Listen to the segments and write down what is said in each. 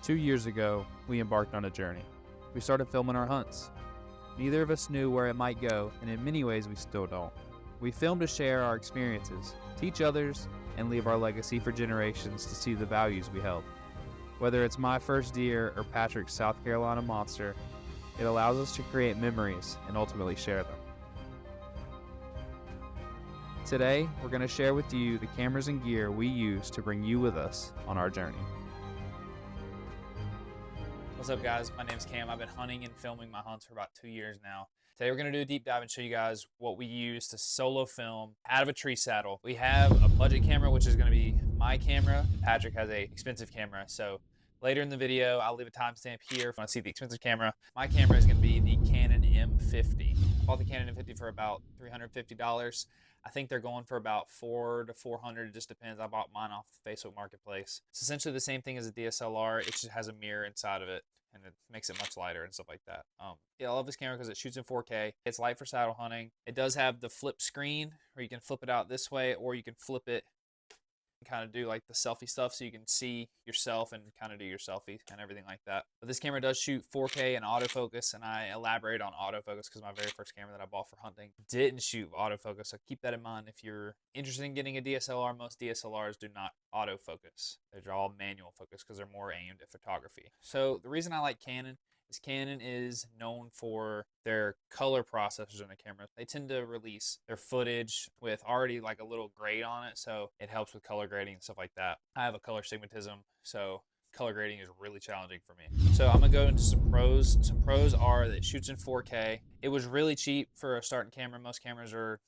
2 years ago, we embarked on a journey. We started filming our hunts. Neither of us knew where it might go, and in many ways we still don't. We filmed to share our experiences, teach others, and leave our legacy for generations to see the values we held. Whether it's my first deer or Patrick's South Carolina monster, it allows us to create memories and ultimately share them. Today, we're going to share with you the cameras and gear we use to bring you with us on our journey. What's up, guys? My name's Cam. I've been hunting and filming my hunts for about 2 years now. Today we're going to do a deep dive and show you guys what we use to solo film out of a tree saddle. We have a budget camera, which is going to be my camera. Patrick has a expensive camera. So later in the video, I'll leave a timestamp here if you want to see the expensive camera. My camera is going to be the Canon M50. I bought the Canon M50 for about $350. I think they're going for about $400 to $400. It just depends. I bought mine off the Facebook Marketplace. It's essentially the same thing as a DSLR. It just has a mirror inside of it, and it makes it much lighter and stuff like that. Yeah, I love this camera because it shoots in 4K. It's light for saddle hunting. It does have the flip screen where you can flip it out this way, or you can flip it and kind of do like the selfie stuff so you can see yourself and kind of do your selfie and everything like that. But this camera does shoot 4K and autofocus, and I elaborate on autofocus because my very first camera that I bought for hunting didn't shoot autofocus. So keep that in mind if you're interested in getting a DSLR. Most DSLRs do not autofocus. They're all manual focus because they're more aimed at photography. So the reason I like Canon is Canon is known for their color processors in the cameras. They tend to release their footage with already like a little grade on it, so it helps with color grading and stuff like that. I have a color stigmatism, so color grading is really challenging for me. So I'm gonna go into some pros. Some pros are that it shoots in 4K. It was really cheap for a starting camera. Most cameras are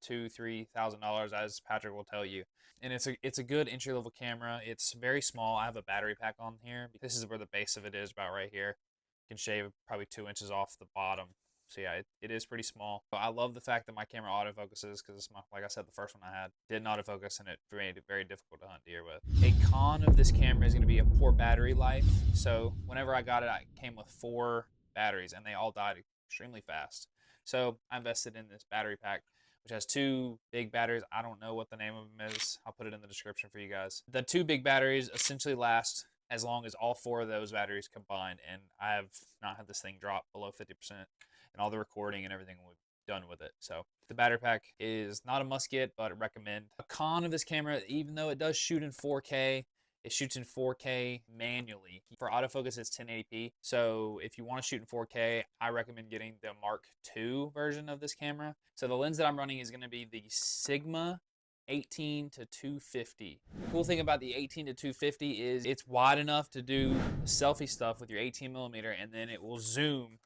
$2,000-$3,000, as Patrick will tell you. And it's a good entry-level camera. It's very small. I have a battery pack on here. This is where the base of it is, about right here. You can shave probably 2 inches off the bottom. So yeah, it is pretty small. But I love the fact that my camera autofocuses because it's like I said, the first one I had didn't autofocus, and it made it very difficult to hunt deer with. A con of this camera is going to be a poor battery life. So whenever I got it, I came with 4 batteries, and they all died extremely fast. So I invested in this battery pack, which has 2 big batteries. I don't know what the name of them is. I'll put it in the description for you guys. The 2 big batteries essentially last as long as all 4 of those batteries combined, and I have not had this thing drop below 50%, and all the recording and everything we've done with it. So the battery pack is not a must get, but I recommend. A con of this camera, even though it does shoot in 4K, it shoots in 4K manually. For autofocus, it's 1080p. So if you want to shoot in 4K, I recommend getting the Mark II version of this camera. So the lens that I'm running is going to be the Sigma 18 to 250. The cool thing about the 18 to 250 is it's wide enough to do selfie stuff with your 18mm, and then it will zoom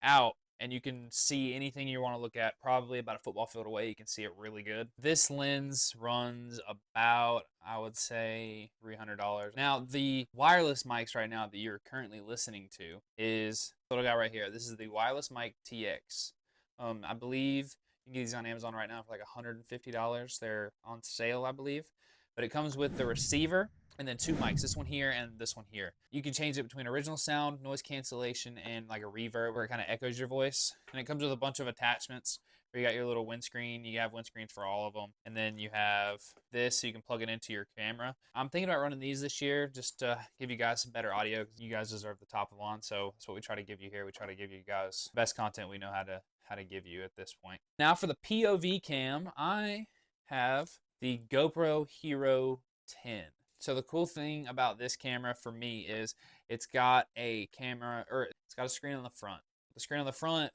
out and you can see anything you want to look at. Probably about a football field away, you can see it really good. This lens runs about, I would say, $300. Now, the wireless mics right now that you're currently listening to is what I got right here. This is the wireless mic TX. I believe you can get these on Amazon right now for like $150. They're on sale, I believe. But it comes with the receiver and then 2 mics, this one here and this one here. You can change it between original sound, noise cancellation, and like a reverb where it kind of echoes your voice. And it comes with a bunch of attachments where you got your little windscreen. You have windscreens for all of them. And then you have this so you can plug it into your camera. I'm thinking about running these this year just to give you guys some better audio because you guys deserve the top of the line. So that's what we try to give you here. We try to give you guys the best content we know how to give you at this point. Now for the POV cam, I have the GoPro Hero 10. So the cool thing about this camera for me is it's got a camera, or it's got a screen on the front. The screen on the front,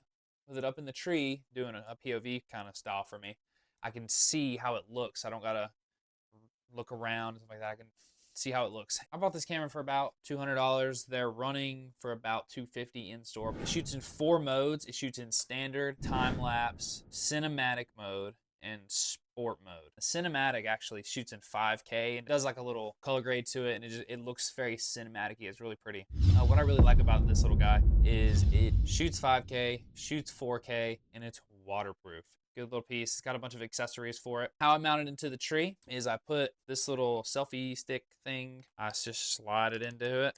with it up in the tree, doing a POV kind of style for me, I can see how it looks. I don't gotta look around and stuff like that. I can see how it looks. I bought this camera for about $200. They're running for about $250 in store. It shoots in 4 modes. It shoots in standard, time lapse, cinematic mode, and sport mode. The cinematic actually shoots in 5K and does like a little color grade to it, and it looks very cinematic-y. It's really pretty. What I really like about this little guy is it shoots 5K, shoots 4K, and it's waterproof. Good little piece. It's got a bunch of accessories for it. How I mount it into the tree is I put this little selfie stick thing. I just slide it into it,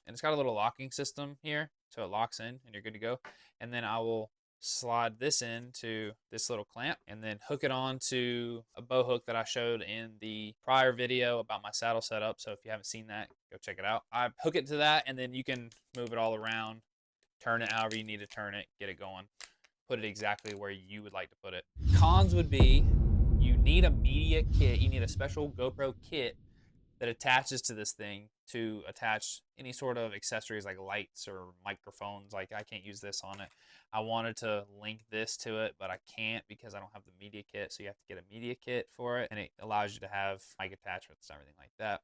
and it's got a little locking system here, so it locks in and you're good to go. And then I will slide this into this little clamp and then hook it on to a bow hook that I showed in the prior video about my saddle setup. So if you haven't seen that, go check it out. I hook it to that, and then you can move it all around, turn it however you need to turn it, get it going, put it exactly where you would like to put it. Cons would be you need a media kit. You need a special GoPro kit that attaches to this thing to attach any sort of accessories like lights or microphones. Like, I can't use this on it. I wanted to link this to it, but I can't because I don't have the media kit. So you have to get a media kit for it, and it allows you to have mic attachments and everything like that.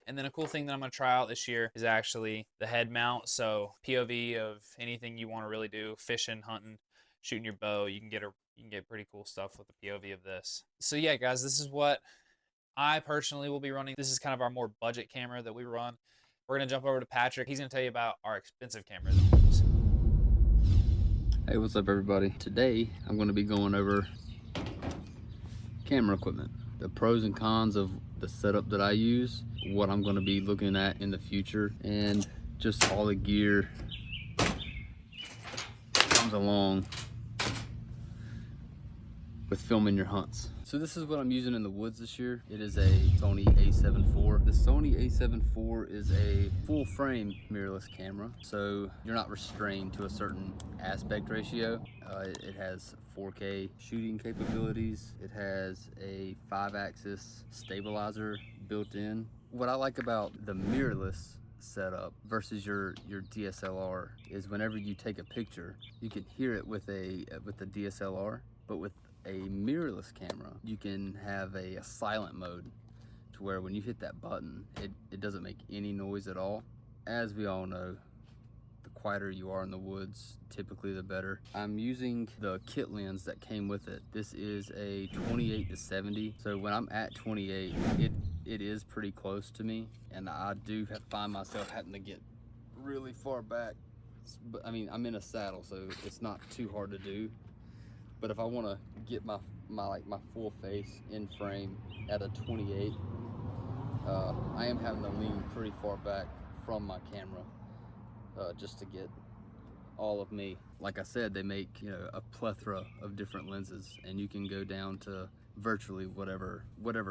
And then a cool thing that I'm going to try out this year is actually the head mount. So POV of anything you want to really do, fishing, hunting, shooting your bow, you can get pretty cool stuff with the POV of this. So yeah, guys, this is what I personally will be running. This is kind of our more budget camera that we run. We're going to jump over to Patrick. He's going to tell you about our expensive camera that we use. Hey, what's up everybody? Today I'm going to be going over camera equipment, the pros and cons of the setup that I use, what I'm going to be looking at in the future, and just all the gear that comes along with filming your hunts. So this is what I'm using in the woods this year. It is a Sony A7 IV. The Sony A7 IV is a full frame mirrorless camera, so you're not restrained to a certain aspect ratio. It has 4K shooting capabilities. It has a 5-axis stabilizer built in. What I like about the mirrorless setup versus your DSLR is whenever you take a picture, you can hear it with the DSLR, but with a mirrorless camera, you can have a silent mode to where when you hit that button, it doesn't make any noise at all. As we all know, the quieter you are in the woods, typically the better. I'm using the kit lens that came with it. This is a 28-70. So when I'm at 28, it is pretty close to me, and I do find myself having to get really far back. But I mean, I'm in a saddle, so it's not too hard to do. But if I want to get my full face in frame at a 28, I am having to lean pretty far back from my camera just to get all of me. Like I said, they make a plethora of different lenses, and you can go down to virtually whatever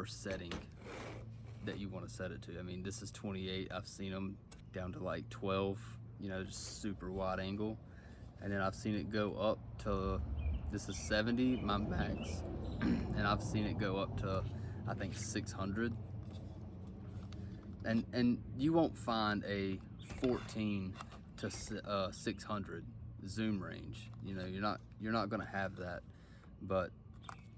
setting that you want to set it to. I mean, this is 28. I've seen them down to like 12, just super wide angle, and then I've seen it go up to. This is 70, my max, and I've seen it go up to, I think, 600. And you won't find a 14 to 600 zoom range. You're not gonna have that, but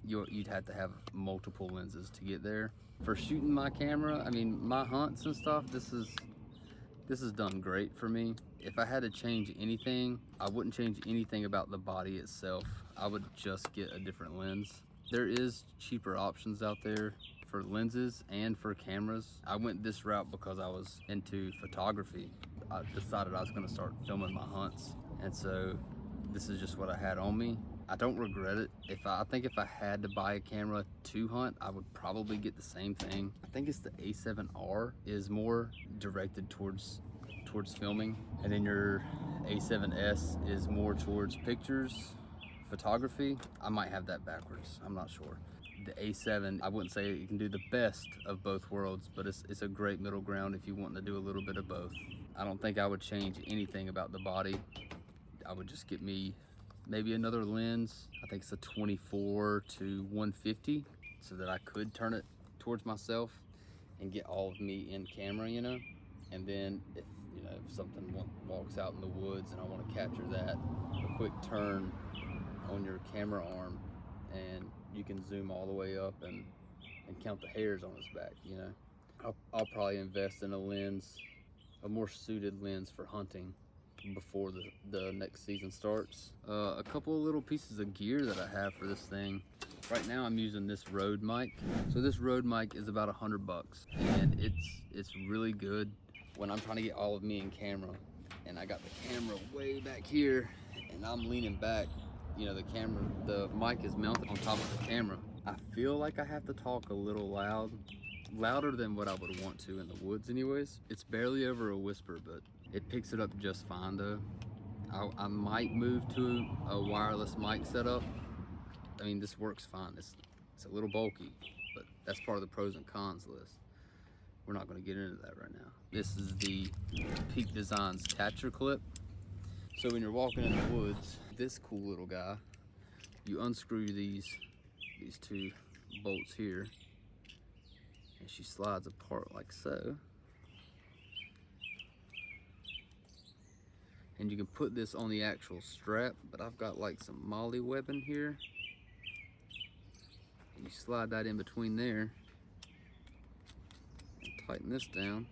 you'd have to have multiple lenses to get there. For shooting my camera, I mean, my hunts and stuff, this is done great for me. If I had to change anything, I wouldn't change anything about the body itself. I would just get a different lens. There is cheaper options out there for lenses and for cameras. I went this route because I was into photography. I decided I was gonna start filming my hunts, and so this is just what I had on me. I don't regret it. I think if I had to buy a camera to hunt, I would probably get the same thing. I think it's the A7R is more directed towards filming, and then your A7S is more towards pictures, photography. I might have that backwards, I'm not sure. The A7, I wouldn't say it can do the best of both worlds, but it's a great middle ground if you want to do a little bit of both. I don't think I would change anything about the body. I would just get me maybe another lens. I think it's a 24 to 150, so that I could turn it towards myself and get all of me in camera, and then if something walks out in the woods and I want to capture that, a quick turn on your camera arm and you can zoom all the way up and count the hairs on his back. I'll probably invest in a more suited lens for hunting before the next season starts. A couple of little pieces of gear that I have for this thing. Right now I'm using this Rode mic. So this Rode mic is about $100, and it's really good when I'm trying to get all of me in camera, and I got the camera way back here and I'm leaning back. The mic is mounted on top of the camera. I feel like I have to talk a little louder than what I would want to in the woods anyways. It's barely over a whisper, but it picks it up just fine though. I might move to a wireless mic setup. I mean, this works fine. It's a little bulky, but that's part of the pros and cons list. We're not going to get into that right now. This is the Peak Designs catcher clip. So when you're walking in the woods, this cool little guy, you unscrew these two bolts here, and she slides apart like so. And you can put this on the actual strap, but I've got like some molly webbing here. And you slide that in between there and tighten this down.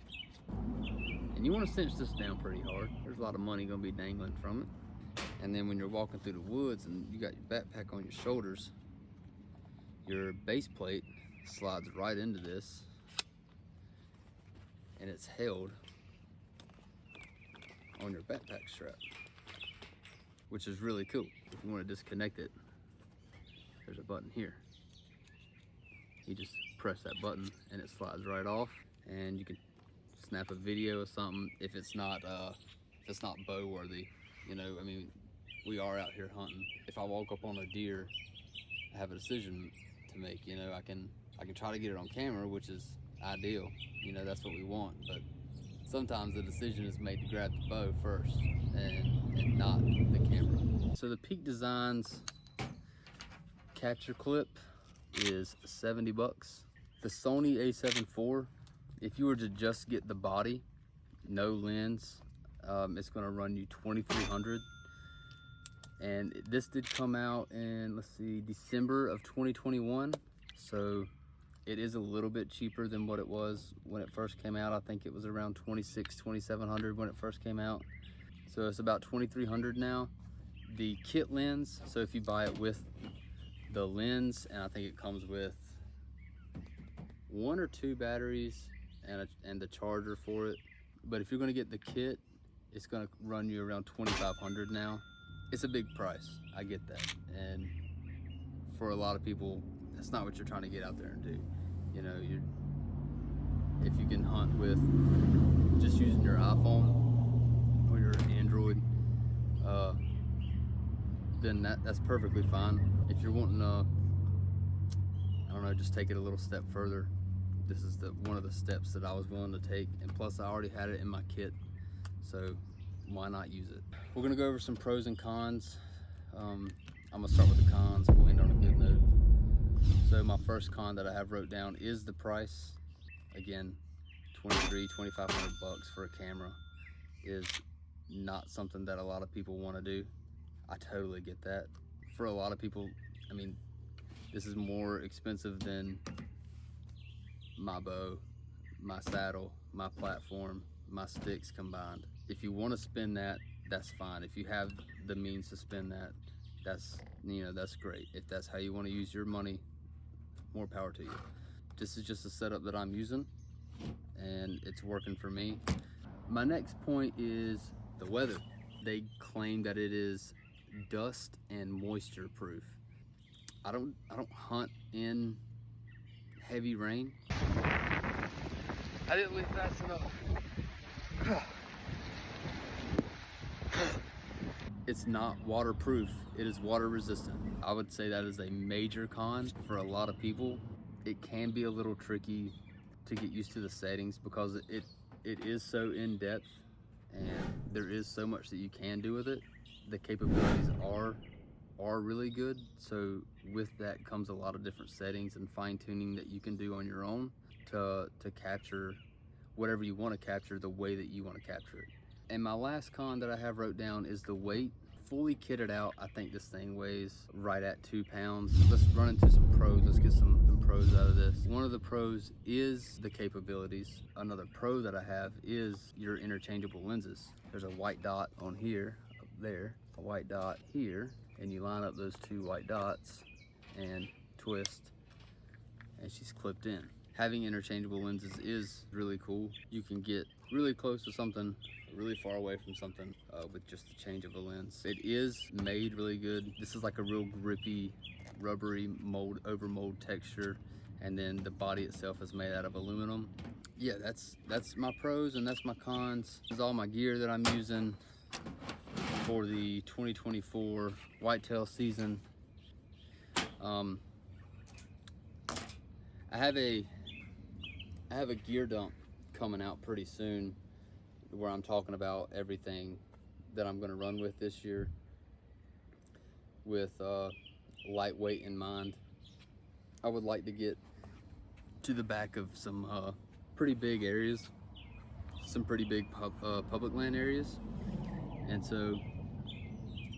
And you want to cinch this down pretty hard. There's a lot of money gonna be dangling from it. And then when you're walking through the woods and you got your backpack on your shoulders, your base plate slides right into this, and it's held on your backpack strap, which is really cool. If you want to disconnect it, there's a button here. You just press that button and it slides right off, and you can snap a video or something if it's not bow worthy. You know, I mean, we are out here hunting. If I walk up on a deer, I have a decision to make. You know, I can try to get it on camera, which is ideal. You know, that's what we want, but sometimes the decision is made to grab the bow first and not the camera. So the Peak Designs catcher clip is 70 bucks. The Sony A7 IV, if you were to just get the body, no lens, it's gonna run you $2,300. And this did come out in, let's see, December of 2021. So it is a little bit cheaper than what it was when it first came out. I think it was around $2,700 when it first came out. So it's about $2,300 now. The kit lens, so if you buy it with the lens, and I think it comes with 1 or 2 batteries and the charger for it. But if you're gonna get the kit, it's gonna run you around $2,500 now. It's a big price, I get that. And for a lot of people, that's not what you're trying to get out there and do. You know, if you can hunt with just using your iPhone or your Android, then that's perfectly fine. If you're wanting to, I don't know, just take it a little step further, this is one of the steps that I was willing to take. And plus I already had it in my kit, so why not use it? We're gonna go over some pros and cons. I'm gonna start with the cons. We'll end on a good note. So my first con that I have wrote down is the price. Again, $2,500 for a camera is not something that a lot of people want to do. I totally get that. For a lot of people, I mean, this is more expensive than my bow, my saddle, my platform, my sticks combined. If you want to spend that, that's fine. If you have the means to spend that, that's great. If that's how you want to use your money, more power to you. This is just a setup that I'm using and it's working for me. My next point is the weather. They claim that it is dust and moisture proof. I don't hunt in heavy rain. I didn't leave fast enough. It's not waterproof, it is water resistant. I would say that is a major con for a lot of people. It can be a little tricky to get used to the settings because it is so in depth and there is so much that you can do with it. The capabilities are really good, so with that comes a lot of different settings and fine-tuning that you can do on your own to capture whatever you want to capture the way that you want to capture it. And my last con that I have wrote down is the weight. Fully kitted out, I think this thing weighs right at 2 pounds. Let's run into some pros. Let's get some pros out of this. One of the pros is the capabilities. Another pro that I have is your interchangeable lenses. There's a white dot on here, up there, a white dot here, and you line up those 2 white dots and twist, and she's clipped in. Having interchangeable lenses is really cool. You can get really close to something, really far away from something with just the change of a lens. It is made really good. This is like a real grippy, rubbery mold, over mold texture, and then the body itself is made out of aluminum. Yeah, that's my pros and that's my cons. This is all my gear that I'm using. for the 2024 whitetail season. I have a gear dump coming out pretty soon where I'm talking about everything that I'm going to run with this year with lightweight in mind. I would like to get to the back of some pretty big areas, some pretty big public land areas, and so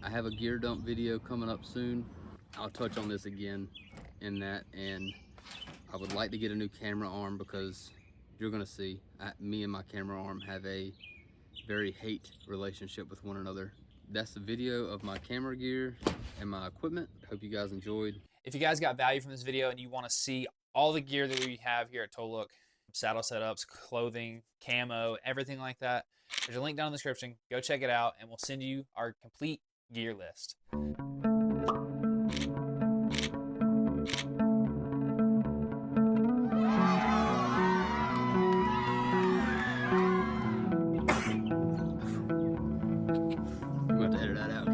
I have a gear dump video coming up soon. I'll touch on this again in that, and I would like to get a new camera arm because you're gonna see me and my camera arm have a very hate relationship with one another. That's the video of my camera gear and my equipment. Hope you guys enjoyed. If you guys got value from this video and you want to see all the gear that we have here at Tolook, saddle setups, clothing, camo, everything like that, there's a link down in the description. Go check it out and we'll send you our complete gear list. I'm going to edit that out.